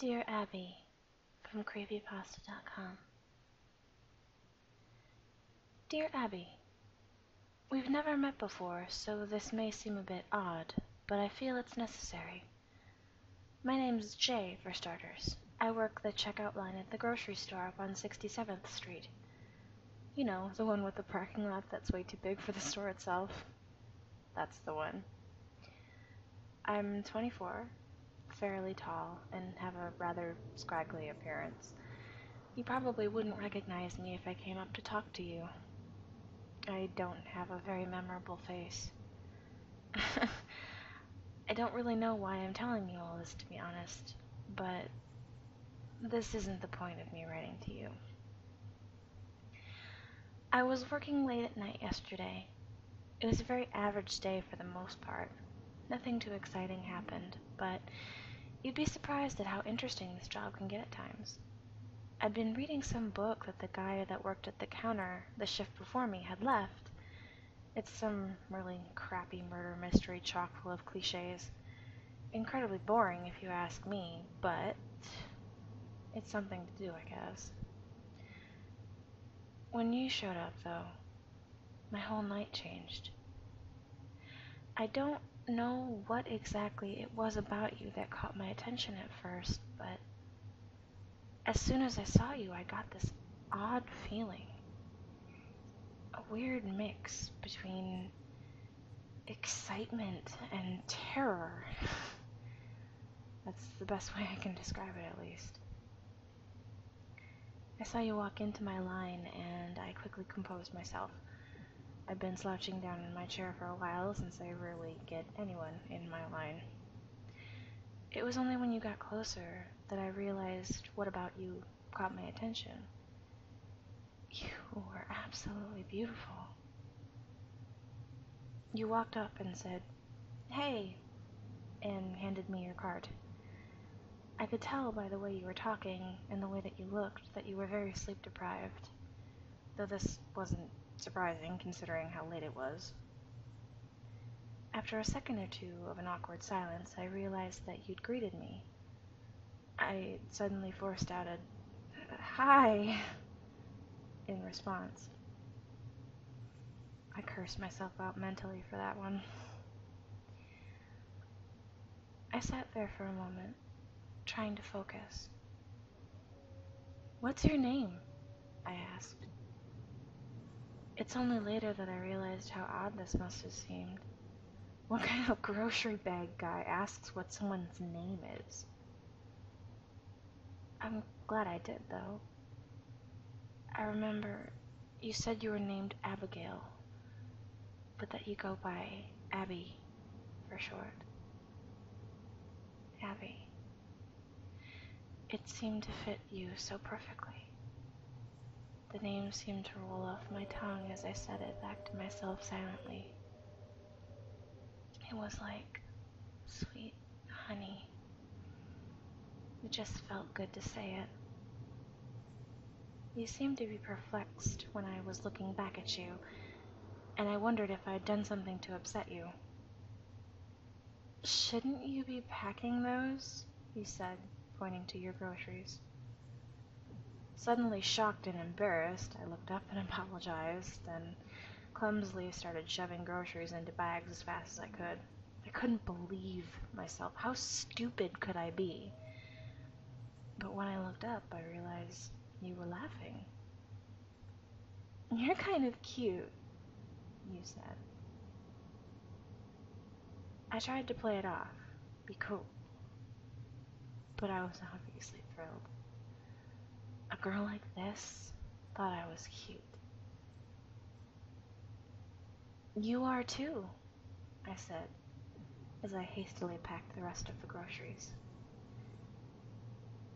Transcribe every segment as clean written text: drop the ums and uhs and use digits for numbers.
Dear Abby, from Creepypasta.com. Dear Abby, we've never met before, so this may seem a bit odd, but I feel it's necessary. My name's Jay, for starters. I work the checkout line at the grocery store up on 67th Street. You know, the one with the parking lot that's way too big for the store itself. That's the one. I'm 24, fairly tall, and have a rather scraggly appearance. You probably wouldn't recognize me if I came up to talk to you. I don't have a very memorable face. I don't really know why I'm telling you all this, to be honest, but this isn't the point of me writing to you. I was working late at night yesterday. It was a very average day for the most part. Nothing too exciting happened, but you'd be surprised at how interesting this job can get at times. I'd been reading some book that the guy that worked at the counter the shift before me had left. It's some really crappy murder mystery chock full of cliches. Incredibly boring if you ask me, but it's something to do, I guess. When you showed up, though, my whole night changed. I don't know what exactly it was about you that caught my attention at first, but as soon as I saw you, I got this odd feeling. A weird mix between excitement and terror. That's the best way I can describe it, at least. I saw you walk into my line, and I quickly composed myself. I've been slouching down in my chair for a while since I rarely get anyone in my line. It was only when you got closer that I realized what about you caught my attention. You were absolutely beautiful. You walked up and said, "Hey," and handed me your card. I could tell by the way you were talking and the way that you looked that you were very sleep deprived, though this wasn't surprising considering how late it was. After a second or two of an awkward silence, I realized that you'd greeted me. I suddenly forced out a "Hi" in response. I cursed myself out mentally for that one. I sat there for a moment, trying to focus. "What's your name?" I asked. It's only later that I realized how odd this must have seemed. What kind of grocery bag guy asks what someone's name is? I'm glad I did, though. I remember you said you were named Abigail, but that you go by Abby for short. Abby. It seemed to fit you so perfectly. The name seemed to roll off my tongue as I said it back to myself silently. It was like sweet honey. It just felt good to say it. You seemed to be perplexed when I was looking back at you, and I wondered if I'd done something to upset you. "Shouldn't you be packing those?" you said, pointing to your groceries. Suddenly shocked and embarrassed, I looked up and apologized, then clumsily started shoving groceries into bags as fast as I could. I couldn't believe myself. How stupid could I be? But when I looked up, I realized you were laughing. "You're kind of cute," you said. I tried to play it off, be cool, but I was obviously thrilled. A girl like this thought I was cute. "You are too," I said, as I hastily packed the rest of the groceries.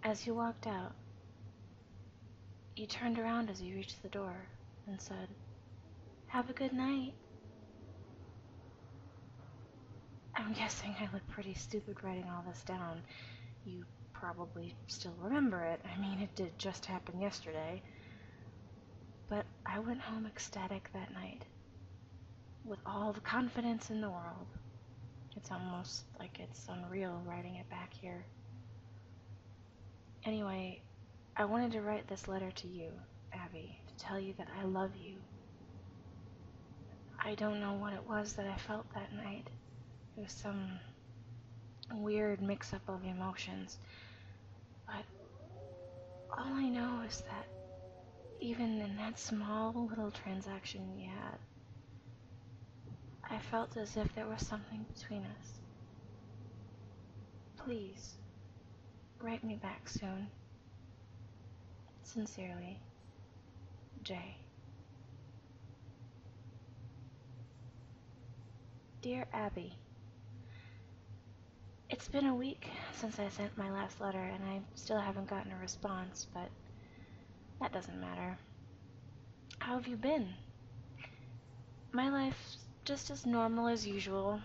As you walked out, you turned around as you reached the door and said, "Have a good night." I'm guessing I look pretty stupid writing all this down. You probably still remember it. I mean, it did just happen yesterday. But I went home ecstatic that night, with all the confidence in the world. It's almost like it's unreal writing it back here. Anyway, I wanted to write this letter to you, Abby, to tell you that I love you. I don't know what it was that I felt that night. It was some weird mix-up of emotions. But all I know is that even in that small little transaction we had, I felt as if there was something between us. Please, write me back soon. Sincerely, Jay. Dear Abby, it's been a week since I sent my last letter, and I still haven't gotten a response, but that doesn't matter. How have you been? My life's just as normal as usual.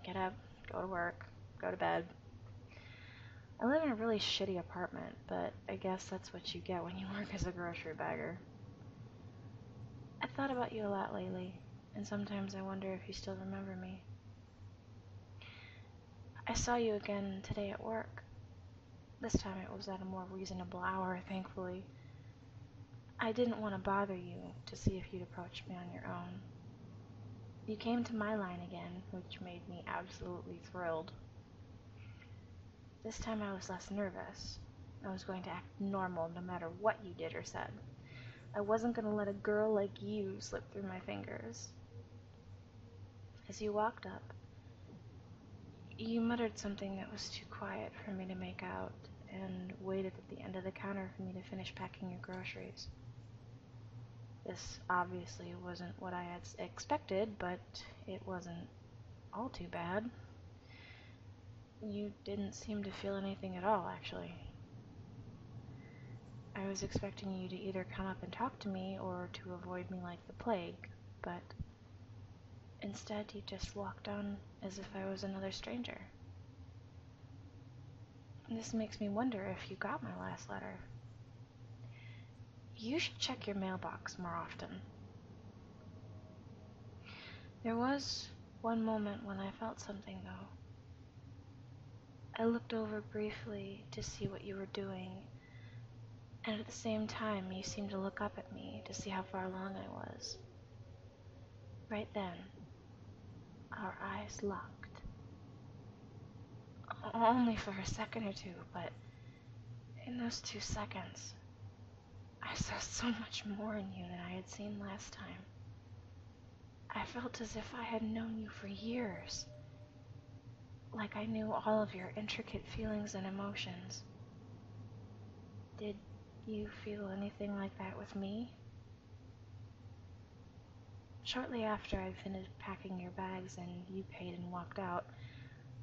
Get up, go to work, go to bed. I live in a really shitty apartment, but I guess that's what you get when you work as a grocery bagger. I've thought about you a lot lately, and sometimes I wonder if you still remember me. I saw you again today at work. This time it was at a more reasonable hour, thankfully. I didn't want to bother you to see if you'd approach me on your own. You came to my line again, which made me absolutely thrilled. This time I was less nervous. I was going to act normal no matter what you did or said. I wasn't going to let a girl like you slip through my fingers. As you walked up, you muttered something that was too quiet for me to make out, and waited at the end of the counter for me to finish packing your groceries. This obviously wasn't what I had expected, but it wasn't all too bad. You didn't seem to feel anything at all, actually. I was expecting you to either come up and talk to me or to avoid me like the plague, but instead you just walked on as if I was another stranger. This makes me wonder if you got my last letter. You should check your mailbox more often. There was one moment when I felt something, though. I looked over briefly to see what you were doing, and at the same time you seemed to look up at me to see how far along I was. Right then, our eyes locked. Only for a second or two, but in those 2 seconds, I saw so much more in you than I had seen last time. I felt as if I had known you for years, like I knew all of your intricate feelings and emotions. Did you feel anything like that with me? Shortly after I'd finished packing your bags and you paid and walked out,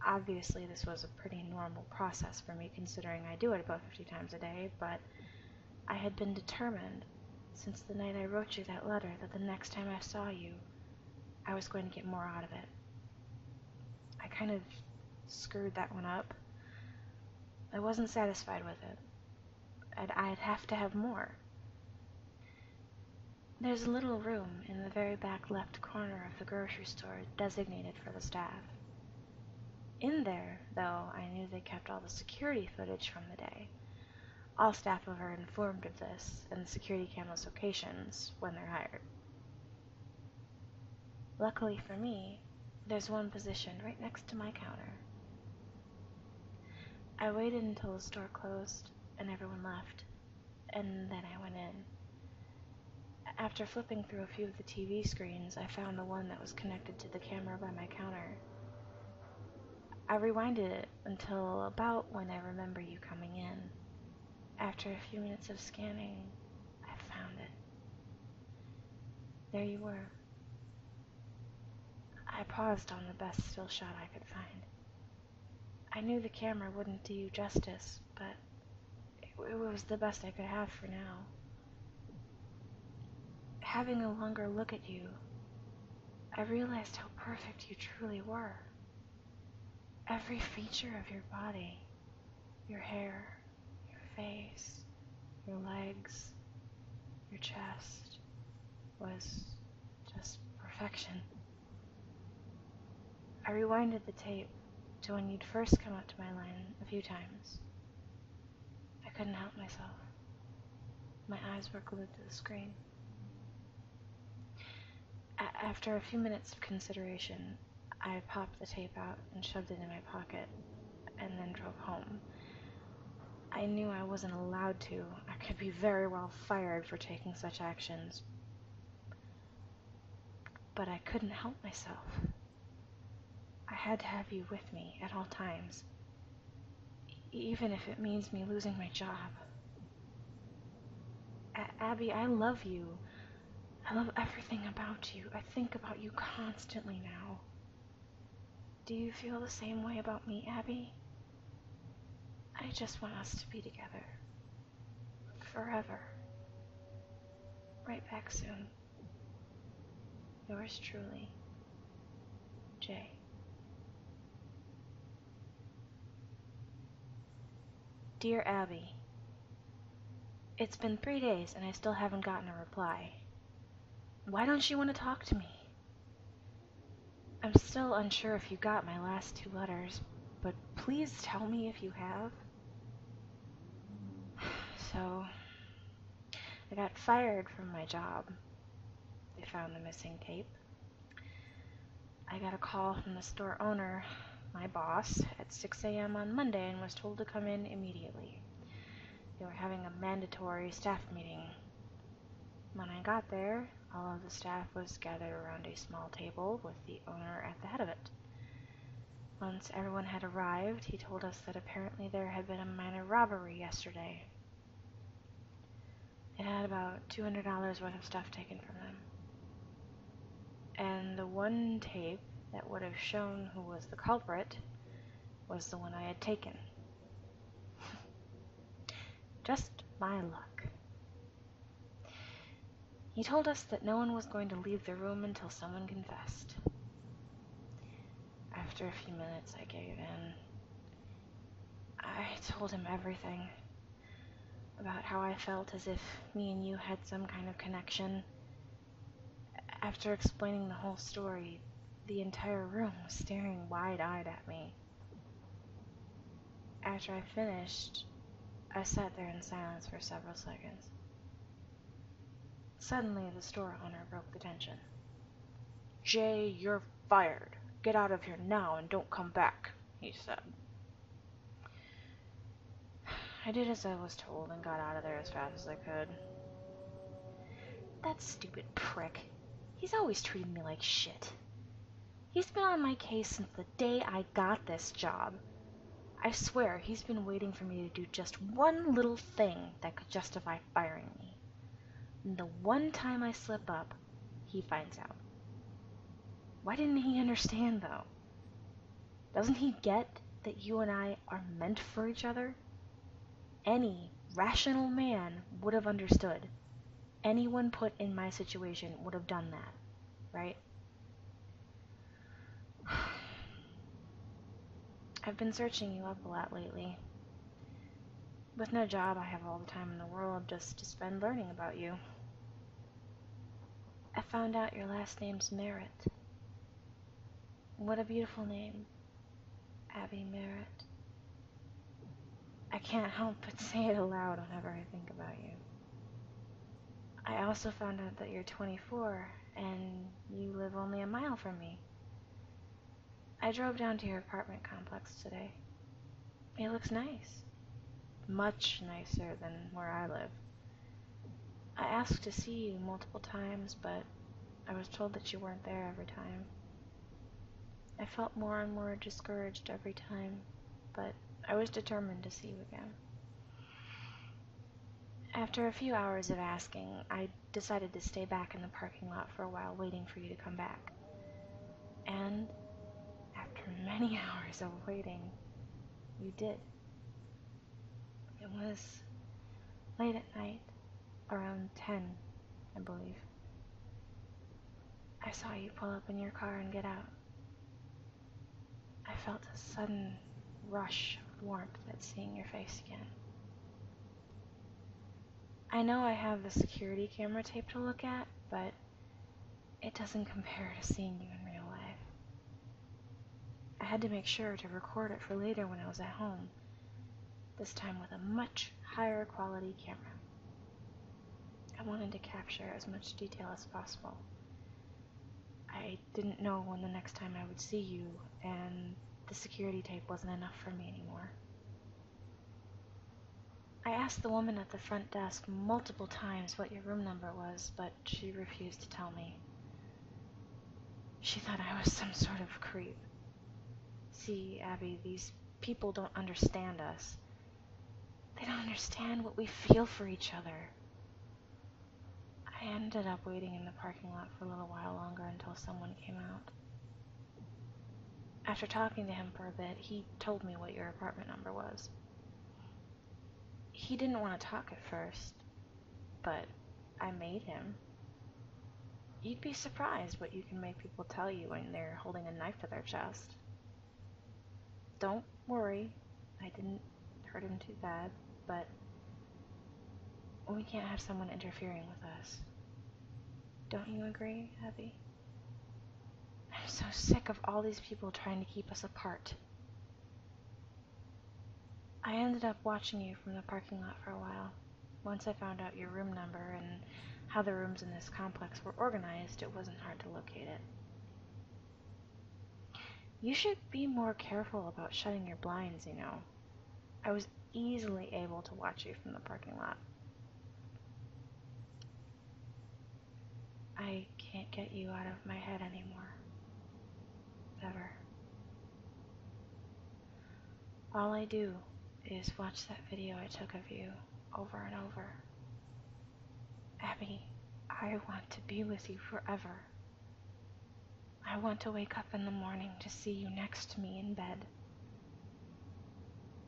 obviously this was a pretty normal process for me considering I do it about 50 times a day, but I had been determined since the night I wrote you that letter that the next time I saw you, I was going to get more out of it. I kind of screwed that one up. I wasn't satisfied with it. I'd have to have more. There's a little room in the very back left corner of the grocery store designated for the staff. In there, though, I knew they kept all the security footage from the day. All staff are informed of this, and the security cameras locations when they're hired. Luckily for me, there's one positioned right next to my counter. I waited until the store closed and everyone left, and then I went in. After flipping through a few of the TV screens, I found the one that was connected to the camera by my counter. I rewinded it until about when I remember you coming in. After a few minutes of scanning, I found it. There you were. I paused on the best still shot I could find. I knew the camera wouldn't do you justice, but it was the best I could have for now. Having a longer look at you, I realized how perfect you truly were. Every feature of your body, your hair, your face, your legs, your chest, was just perfection. I rewinded the tape to when you'd first come up to my line a few times. I I couldn't help myself. My eyes were glued to the screen. After a few minutes of consideration, I popped the tape out and shoved it in my pocket, and then drove home. I knew I wasn't allowed to. I could be very well fired for taking such actions. But I couldn't help myself. I had to have you with me at all times, even if it means me losing my job. Abby, I love you. I love everything about you. I think about you constantly now. Do you feel the same way about me, Abby? I just want us to be together. Forever. Right back soon. Yours truly, Jay. Dear Abby, it's been 3 days and I still haven't gotten a reply. Why don't you want to talk to me? I'm still unsure if you got my last 2 letters, but please tell me if you have. So, I got fired from my job. They found the missing tape. I got a call from the store owner, my boss, at 6 a.m. on Monday and was told to come in immediately. They were having a mandatory staff meeting. When I got there, all of the staff was gathered around a small table with the owner at the head of it. Once everyone had arrived, he told us that apparently there had been a minor robbery yesterday. It had about $200 worth of stuff taken from them. And the one tape that would have shown who was the culprit was the one I had taken. Just my luck. He told us that no one was going to leave the room until someone confessed. After a few minutes, I gave in. I told him everything about how I felt as if me and you had some kind of connection. After explaining the whole story, the entire room was staring wide-eyed at me. After I finished, I sat there in silence for several seconds. Suddenly, the store owner broke the tension. "Jay, you're fired. Get out of here now and don't come back," he said. I did as I was told and got out of there as fast as I could. That stupid prick. He's always treated me like shit. He's been on my case since the day I got this job. I swear he's been waiting for me to do just one little thing that could justify firing me. And the one time I slip up, he finds out. Why didn't he understand, though? Doesn't he get that you and I are meant for each other? Any rational man would have understood. Anyone put in my situation would have done that, right? I've been searching you up a lot lately. With no job, I have all the time in the world just to spend learning about you. I found out your last name's Merritt. What a beautiful name, Abby Merritt. I can't help but say it aloud whenever I think about you. I also found out that you're 24 and you live only a mile from me. I drove down to your apartment complex today. It looks nice. Much nicer than where I live. I asked to see you multiple times, but I was told that you weren't there every time. I felt more and more discouraged every time, but I was determined to see you again. After a few hours of asking, I decided to stay back in the parking lot for a while, waiting for you to come back. And after many hours of waiting, you did. It was late at night, around 10, I believe. I saw you pull up in your car and get out. I felt a sudden rush of warmth at seeing your face again. I know I have the security camera tape to look at, but it doesn't compare to seeing you in real life. I had to make sure to record it for later when I was at home. this time with a much higher quality camera. I wanted to capture as much detail as possible. I didn't know when the next time I would see you, and the security tape wasn't enough for me anymore. I asked the woman at the front desk multiple times what your room number was, but she refused to tell me. She thought I was some sort of creep. See, Abby, these people don't understand us. They don't understand what we feel for each other. I ended up waiting in the parking lot for a little while longer until someone came out. After talking to him for a bit, he told me what your apartment number was. He didn't want to talk at first, but I made him. You'd be surprised what you can make people tell you when they're holding a knife to their chest. Don't worry, I didn't hurt him too bad, but we can't have someone interfering with us. Don't you agree, Abby? I'm so sick of all these people trying to keep us apart. I ended up watching you from the parking lot for a while. Once I found out your room number and how the rooms in this complex were organized, it wasn't hard to locate it. You should be more careful about shutting your blinds, you know. I was easily able to watch you from the parking lot. I can't get you out of my head anymore. Ever. All I do is watch that video I took of you over and over. Abby, I want to be with you forever. I want to wake up in the morning to see you next to me in bed.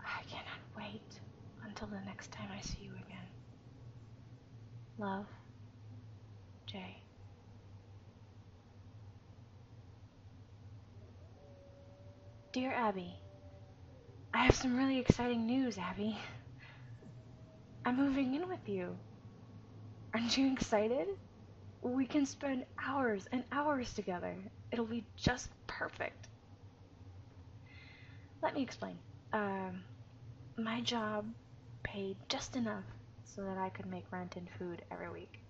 I cannot wait until the next time I see you again. Love, Jay. Dear Abby, I have some really exciting news, Abby. I'm moving in with you. Aren't you excited? We can spend hours and hours together. It'll be just perfect. Let me explain. My job paid just enough so that I could make rent and food every week.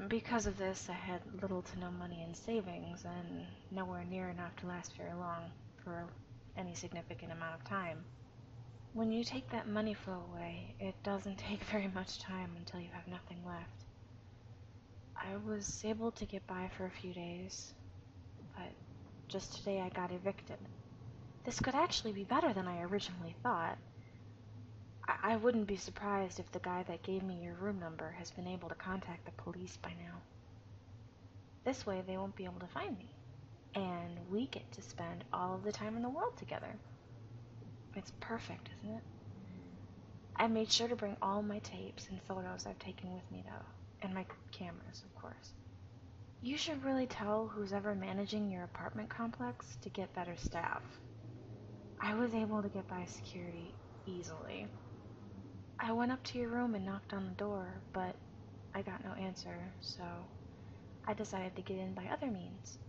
Because of this, I had little to no money in savings and nowhere near enough to last very long for any significant amount of time. When you take that money flow away, it doesn't take very much time until you have nothing left. I was able to get by for a few days, but just today I got evicted. This could actually be better than I originally thought. I wouldn't be surprised if the guy that gave me your room number has been able to contact the police by now. This way they won't be able to find me, and we get to spend all of the time in the world together. It's perfect, isn't it? I made sure to bring all my tapes and photos I've taken with me, though, and my cameras, of course. You should really tell who's ever managing your apartment complex to get better staff. I was able to get by security easily. I went up to your room and knocked on the door, but I got no answer, so I decided to get in by other means.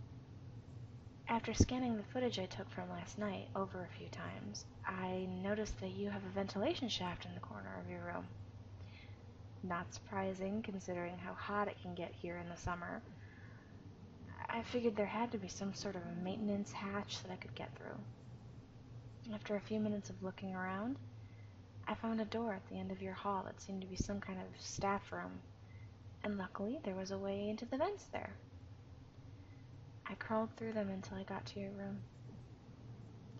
After scanning the footage I took from last night over a few times, I noticed that you have a ventilation shaft in the corner of your room. Not surprising, considering how hot it can get here in the summer. I figured there had to be some sort of a maintenance hatch that I could get through. After a few minutes of looking around, I found a door at the end of your hall that seemed to be some kind of staff room, and luckily there was a way into the vents there. I crawled through them until I got to your room.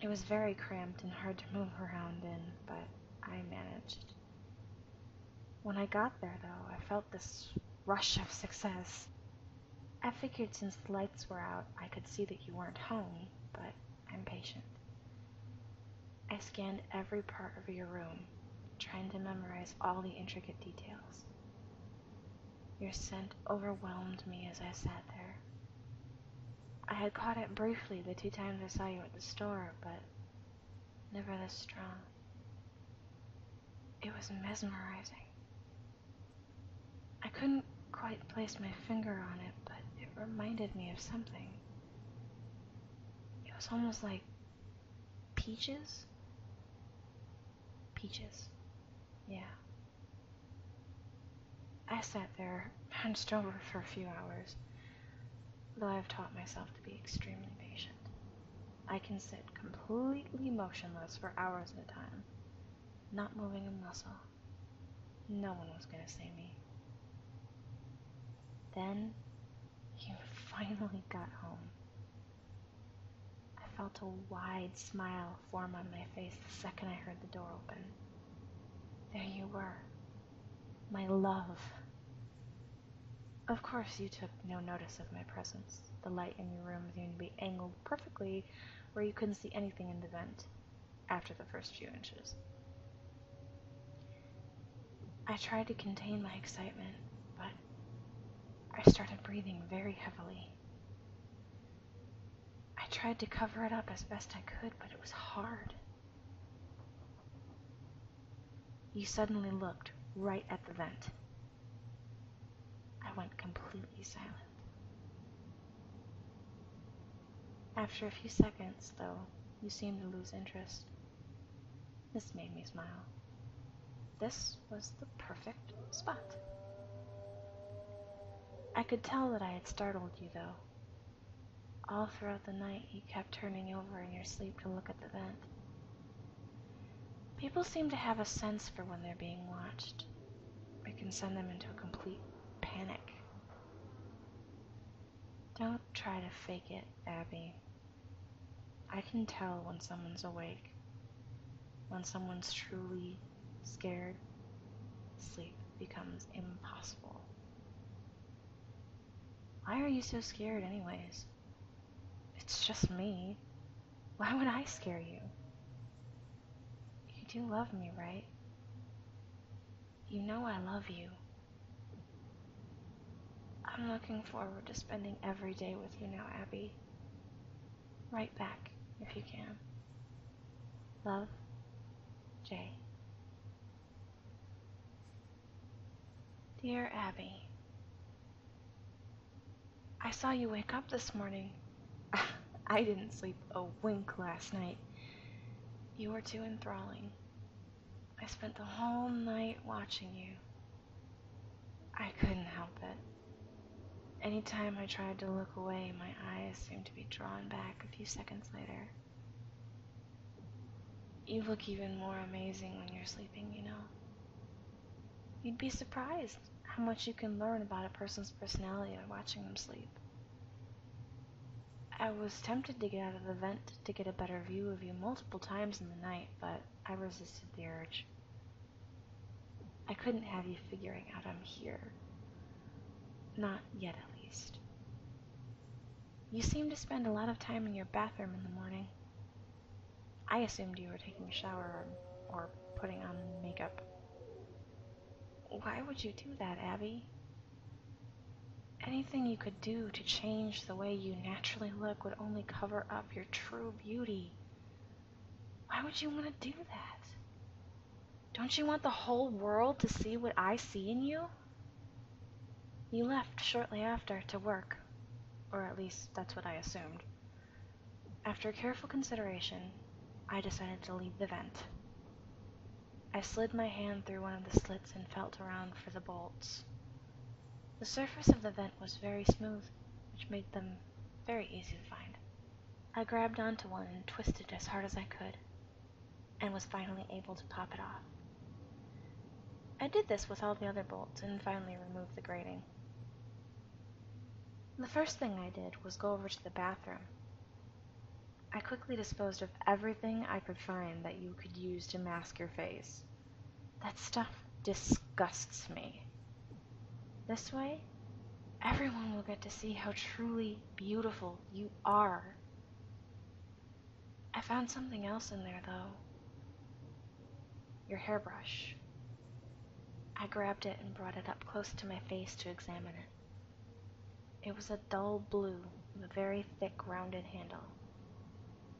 It was very cramped and hard to move around in, but I managed. When I got there, though, I felt this rush of success. I figured since the lights were out, I could see that you weren't home, but I'm patient. I scanned every part of your room, trying to memorize all the intricate details. Your scent overwhelmed me as I sat there. I had caught it briefly the 2 times I saw you at the store, but never this strong. It was mesmerizing. I couldn't quite place my finger on it, but it reminded me of something. It was almost like peaches. Peaches. Yeah. I sat there, hunched over for a few hours, though I've taught myself to be extremely patient. I can sit completely motionless for hours at a time, not moving a muscle. No one was going to see me. Then, you finally got home. I felt a wide smile form on my face the second I heard the door open. There you were, my love. Of course, you took no notice of my presence. The light in your room seemed to be angled perfectly where you couldn't see anything in the vent after the first few inches. I tried to contain my excitement, but I started breathing very heavily. I tried to cover it up as best I could, but it was hard. You suddenly looked right at the vent. I went completely silent. After a few seconds, though, you seemed to lose interest. This made me smile. This was the perfect spot. I could tell that I had startled you, though. All throughout the night, you kept turning over in your sleep to look at the vent. People seem to have a sense for when they're being watched. It can send them into a complete panic. Don't try to fake it, Abby. I can tell when someone's awake, when someone's truly scared. Sleep becomes impossible. Why are you so scared anyways? It's just me. Why would I scare you? You do love me, right? You know I love you. I'm looking forward to spending every day with you now, Abby. Write back, if you can. Love, Jay. Dear Abby, I saw you wake up this morning. I didn't sleep a wink last night. You were too enthralling. I spent the whole night watching you. I couldn't help it. Anytime I tried to look away, my eyes seemed to be drawn back a few seconds later. You look even more amazing when you're sleeping, you know. You'd be surprised how much you can learn about a person's personality by watching them sleep. I was tempted to get out of the vent to get a better view of you multiple times in the night, but I resisted the urge. I couldn't have you figuring out I'm here. Not yet, at least. You seem to spend a lot of time in your bathroom in the morning. I assumed you were taking a shower or putting on makeup. Why would you do that, Abby? Anything you could do to change the way you naturally look would only cover up your true beauty. Why would you want to do that? Don't you want the whole world to see what I see in you? You left shortly after to work, or at least that's what I assumed. After careful consideration, I decided to leave the vent. I slid my hand through one of the slits and felt around for the bolts. The surface of the vent was very smooth, which made them very easy to find. I grabbed onto one and twisted as hard as I could, and was finally able to pop it off. I did this with all the other bolts and finally removed the grating. The first thing I did was go over to the bathroom. I quickly disposed of everything I could find that you could use to mask your face. That stuff disgusts me. This way, everyone will get to see how truly beautiful you are. I found something else in there, though. Your hairbrush. I grabbed it and brought it up close to my face to examine it. It was a dull blue with a very thick, rounded handle.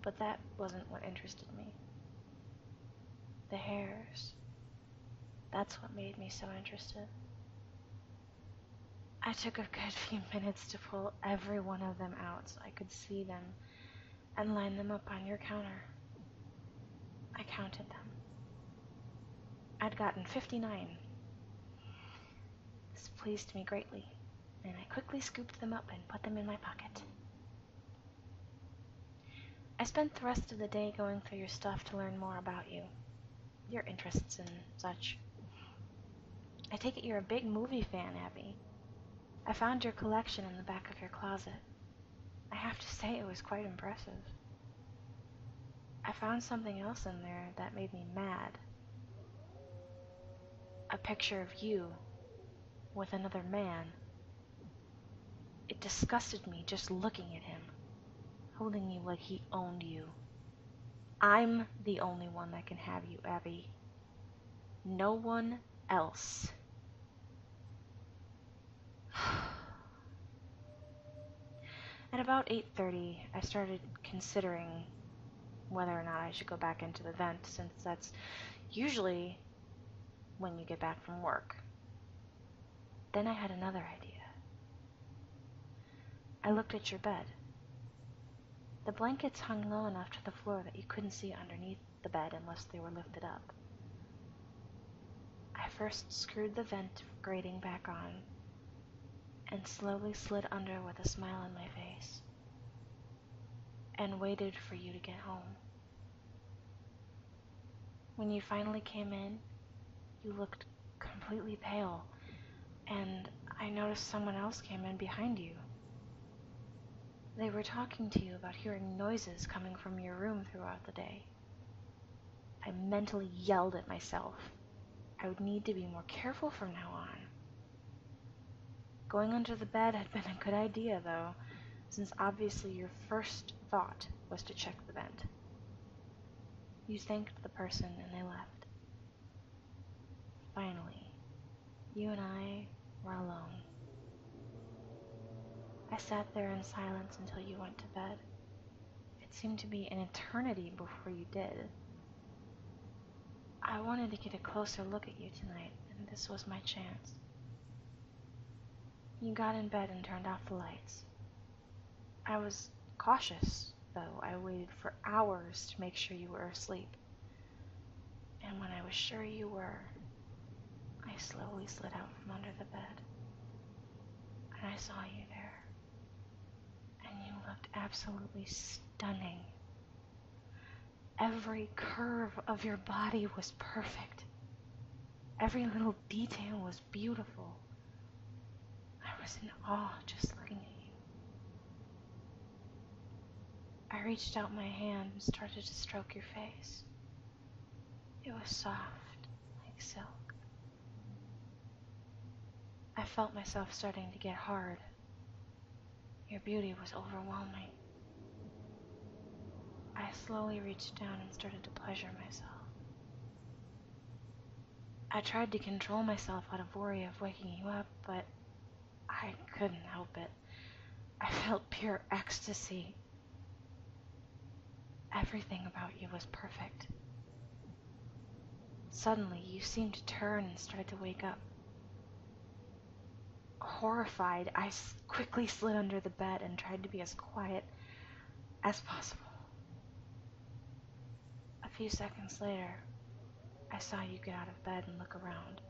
But that wasn't what interested me. The hairs. That's what made me so interested. I took a good few minutes to pull every one of them out so I could see them and line them up on your counter. I counted them. I'd gotten 59. This pleased me greatly, and I quickly scooped them up and put them in my pocket. I spent the rest of the day going through your stuff to learn more about you, your interests and such. I take it you're a big movie fan, Abby. I found your collection in the back of your closet. I have to say it was quite impressive. I found something else in there that made me mad. A picture of you with another man. It disgusted me just looking at him, holding you like he owned you. I'm the only one that can have you, Abby. No one else. At about 8:30, I started considering whether or not I should go back into the vent, since that's usually when you get back from work. Then I had another idea. I looked at your bed. The blankets hung low enough to the floor that you couldn't see underneath the bed unless they were lifted up. I first screwed the vent grating back on and slowly slid under with a smile on my face and waited for you to get home. When you finally came in, you looked completely pale, and I noticed someone else came in behind you. They were talking to you about hearing noises coming from your room throughout the day. I mentally yelled at myself. I would need to be more careful from now on. Going under the bed had been a good idea, though, since obviously your first thought was to check the vent. You thanked the person and they left. Finally, you and I were alone. I sat there in silence until you went to bed. It seemed to be an eternity before you did. I wanted to get a closer look at you tonight, and this was my chance. You got in bed and turned off the lights. I was cautious, though. I waited for hours to make sure you were asleep. And when I was sure you were, I slowly slid out from under the bed. And I saw you there. And you looked absolutely stunning. Every curve of your body was perfect. Every little detail was beautiful. I was in awe just looking at you. I reached out my hand and started to stroke your face. It was soft, like silk. I felt myself starting to get hard. Your beauty was overwhelming. I slowly reached down and started to pleasure myself. I tried to control myself out of worry of waking you up, but I couldn't help it. I felt pure ecstasy. Everything about you was perfect. Suddenly, you seemed to turn and started to wake up. Horrified, I quickly slid under the bed and tried to be as quiet as possible. A few seconds later, I saw you get out of bed and look around.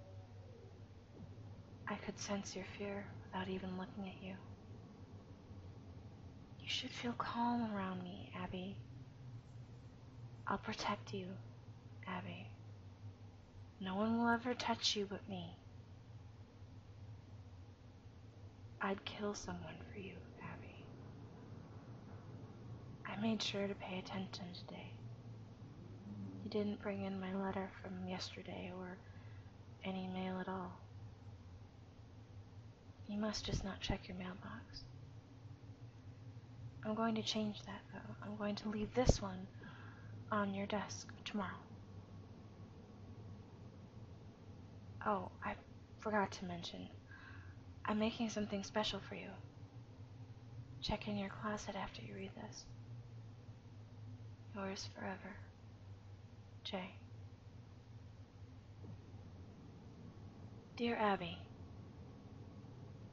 I could sense your fear without even looking at you. You should feel calm around me, Abby. I'll protect you, Abby. No one will ever touch you but me. I'd kill someone for you, Abby. I made sure to pay attention today. You didn't bring in my letter from yesterday or any mail at all. You must just not check your mailbox. I'm going to change that, though. I'm going to leave this one on your desk tomorrow. Oh, I forgot to mention. I'm making something special for you. Check in your closet after you read this. Yours forever, Jay. Dear Abby,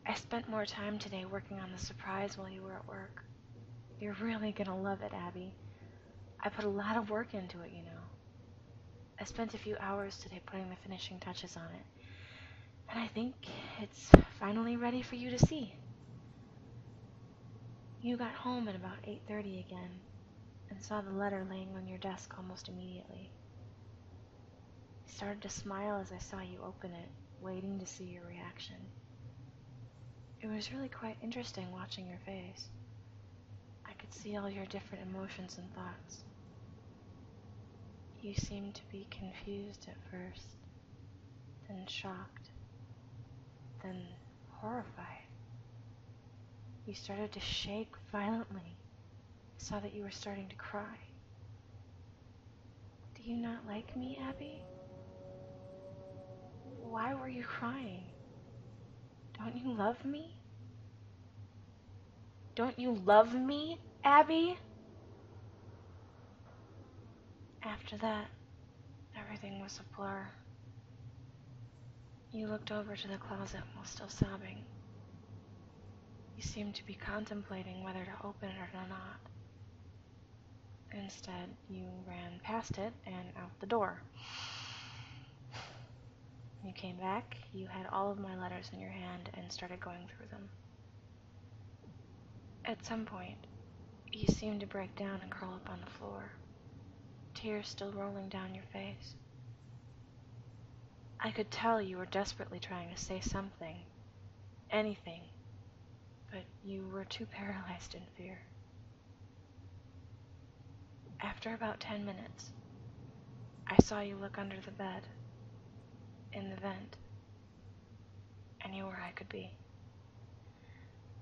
I spent more time today working on the surprise while you were at work. You're really gonna love it, Abby. I put a lot of work into it, you know. I spent a few hours today putting the finishing touches on it, and I think it's finally ready for you to see. You got home at about 8:30 again, and saw the letter laying on your desk almost immediately. I started to smile as I saw you open it, waiting to see your reaction. It was really quite interesting watching your face. I could see all your different emotions and thoughts. You seemed to be confused at first, then shocked, then horrified. You started to shake violently. I saw that you were starting to cry. Do you not like me, Abby? Why were you crying? Don't you love me? Don't you love me, Abby? After that, everything was a blur. You looked over to the closet while still sobbing. You seemed to be contemplating whether to open it or not. Instead, you ran past it and out the door. You came back, you had all of my letters in your hand and started going through them. At some point, you seemed to break down and curl up on the floor, tears still rolling down your face. I could tell you were desperately trying to say something, anything, but you were too paralyzed in fear. After about 10 minutes, I saw you look under the bed, in the vent. I knew where I could be.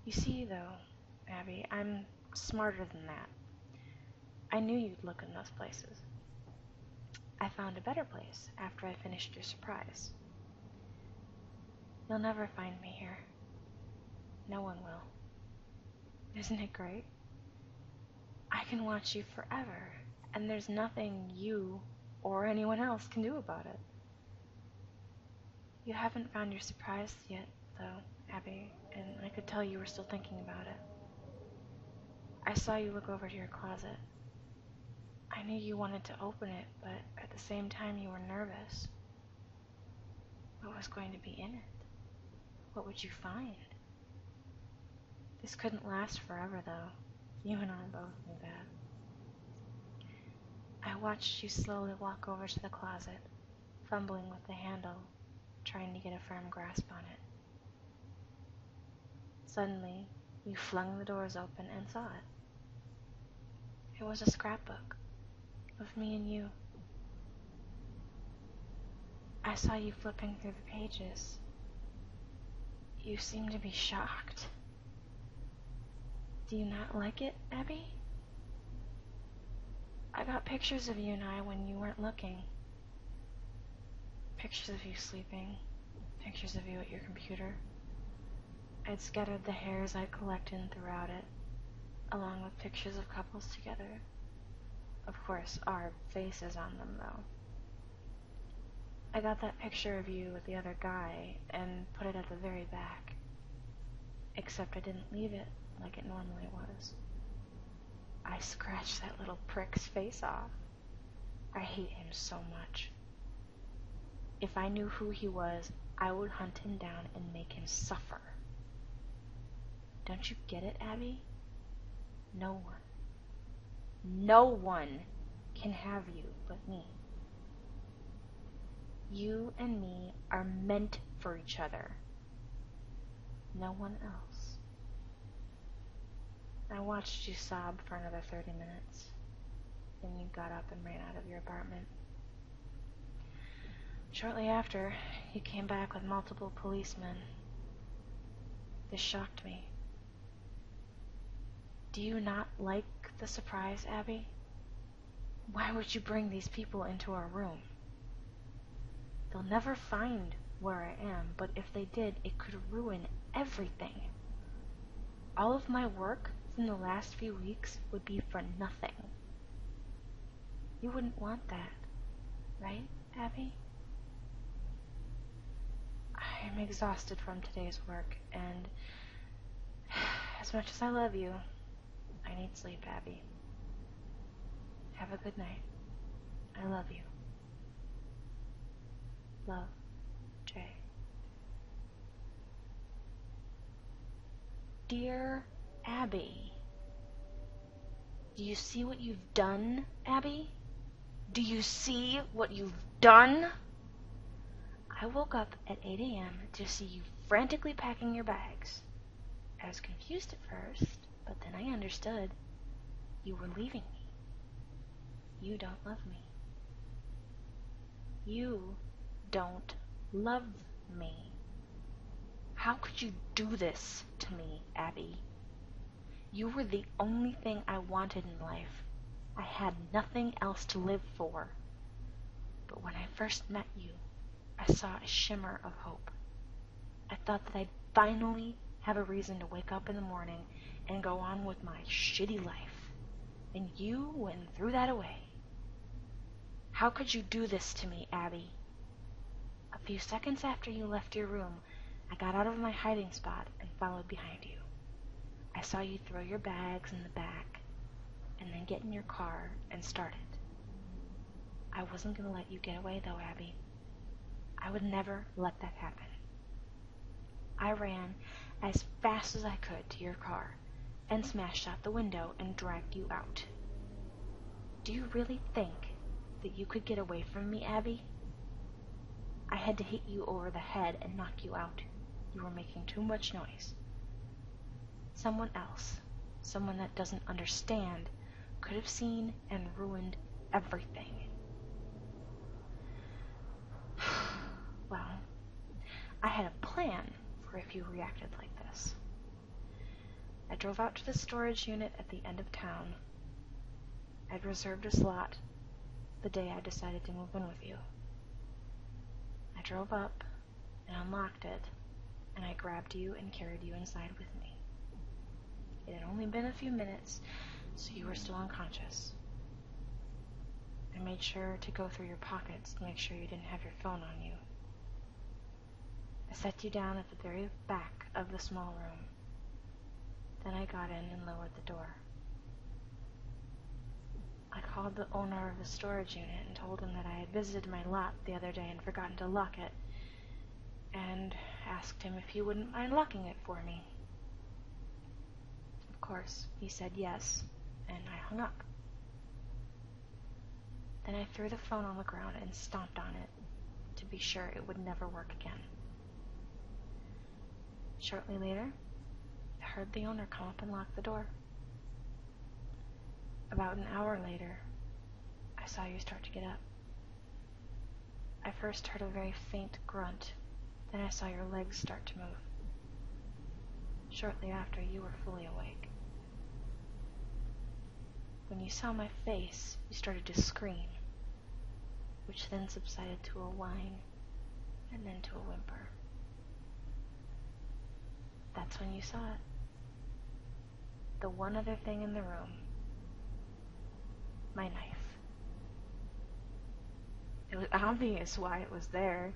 You see, though, Abby, I'm smarter than that. I knew you'd look in those places. I found a better place after I finished your surprise. You'll never find me here. No one will. Isn't it great? I can watch you forever, and there's nothing you or anyone else can do about it. You haven't found your surprise yet, though, Abby, and I could tell you were still thinking about it. I saw you look over to your closet. I knew you wanted to open it, but at the same time you were nervous. What was going to be in it? What would you find? This couldn't last forever, though. You and I both knew that. I watched you slowly walk over to the closet, fumbling with the handle, trying to get a firm grasp on it. Suddenly, you flung the doors open and saw it. It was a scrapbook of me and you. I saw you flipping through the pages. You seemed to be shocked. Do you not like it, Abby? I got pictures of you and I when you weren't looking. Pictures of you sleeping, pictures of you at your computer. I'd scattered the hairs I'd collected throughout it, along with pictures of couples together. Of course, our faces on them, though. I got that picture of you with the other guy and put it at the very back. Except I didn't leave it like it normally was. I scratched that little prick's face off. I hate him so much. If I knew who he was, I would hunt him down and make him suffer. Don't you get it, Abby? No one can have you but me. You and me are meant for each other. No one else. I watched you sob for another 30 minutes. Then you got up and ran out of your apartment. Shortly after, you came back with multiple policemen. This shocked me. Do you not like the surprise, Abby? Why would you bring these people into our room? They'll never find where I am, but if they did, it could ruin everything. All of my work from the last few weeks would be for nothing. You wouldn't want that, right, Abby? I'm exhausted from today's work, and as much as I love you, I need sleep, Abby. Have a good night. I love you. Love, Jay. Dear Abby, do you see what you've done, Abby? Do you see what you've done? I woke up at 8 a.m. to see you frantically packing your bags. I was confused at first, but then I understood. You were leaving me. You don't love me. You don't love me. How could you do this to me, Abby? You were the only thing I wanted in life. I had nothing else to live for. But when I first met you, I saw a shimmer of hope. I thought that I'd finally have a reason to wake up in the morning and go on with my shitty life. And you went and threw that away. How could you do this to me, Abby? A few seconds after you left your room, I got out of my hiding spot and followed behind you. I saw you throw your bags in the back and then get in your car and start it. I wasn't going to let you get away though, Abby. I would never let that happen. I ran as fast as I could to your car and smashed out the window and dragged you out. Do you really think that you could get away from me, Abby? I had to hit you over the head and knock you out. You were making too much noise. Someone else, someone that doesn't understand, could have seen and ruined everything. Well, I had a plan for if you reacted like this. I drove out to the storage unit at the end of town. I'd reserved a slot the day I decided to move in with you. I drove up and unlocked it, and I grabbed you and carried you inside with me. It had only been a few minutes, so you were still unconscious. I made sure to go through your pockets to make sure you didn't have your phone on you. I set you down at the very back of the small room. Then I got in and lowered the door. I called the owner of the storage unit and told him that I had visited my lot the other day and forgotten to lock it, and asked him if he wouldn't mind locking it for me. Of course, he said yes, and I hung up. Then I threw the phone on the ground and stomped on it to be sure it would never work again. Shortly later, I heard the owner come up and lock the door. About an hour later, I saw you start to get up. I first heard a very faint grunt, then I saw your legs start to move. Shortly after, you were fully awake. When you saw my face, you started to scream, which then subsided to a whine, and then to a whimper. That's when you saw it. The one other thing in the room. My knife. It was obvious why it was there,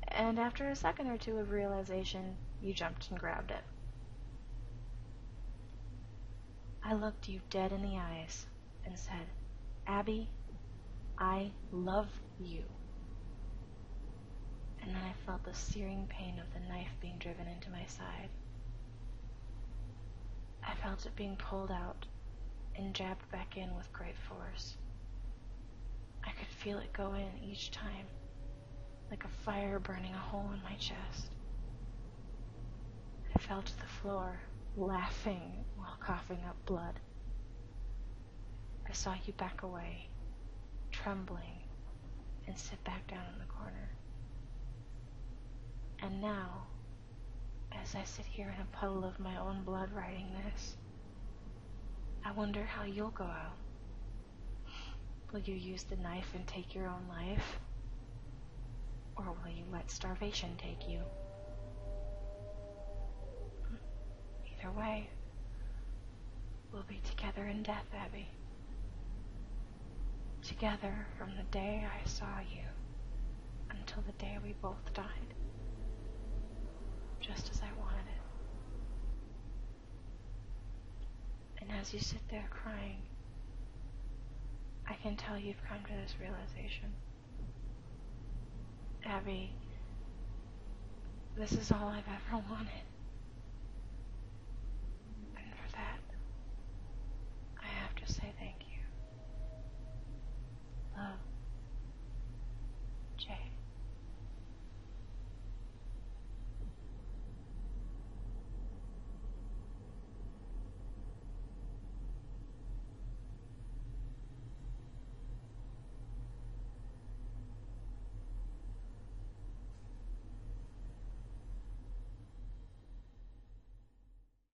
and after a second or two of realization, you jumped and grabbed it. I looked you dead in the eyes and said, Abby, I love you. And then I felt the searing pain of the knife being driven into my side. I felt it being pulled out and jabbed back in with great force. I could feel it go in each time, like a fire burning a hole in my chest. I fell to the floor, laughing while coughing up blood. I saw you back away, trembling, and sit back down in the corner. And now, as I sit here in a puddle of my own blood writing this, I wonder how you'll go out. Will you use the knife and take your own life? Or will you let starvation take you? Either way, we'll be together in death, Abby. Together from the day I saw you until the day we both died. Just as I wanted it. And as you sit there crying, I can tell you've come to this realization. Abby, this is all I've ever wanted.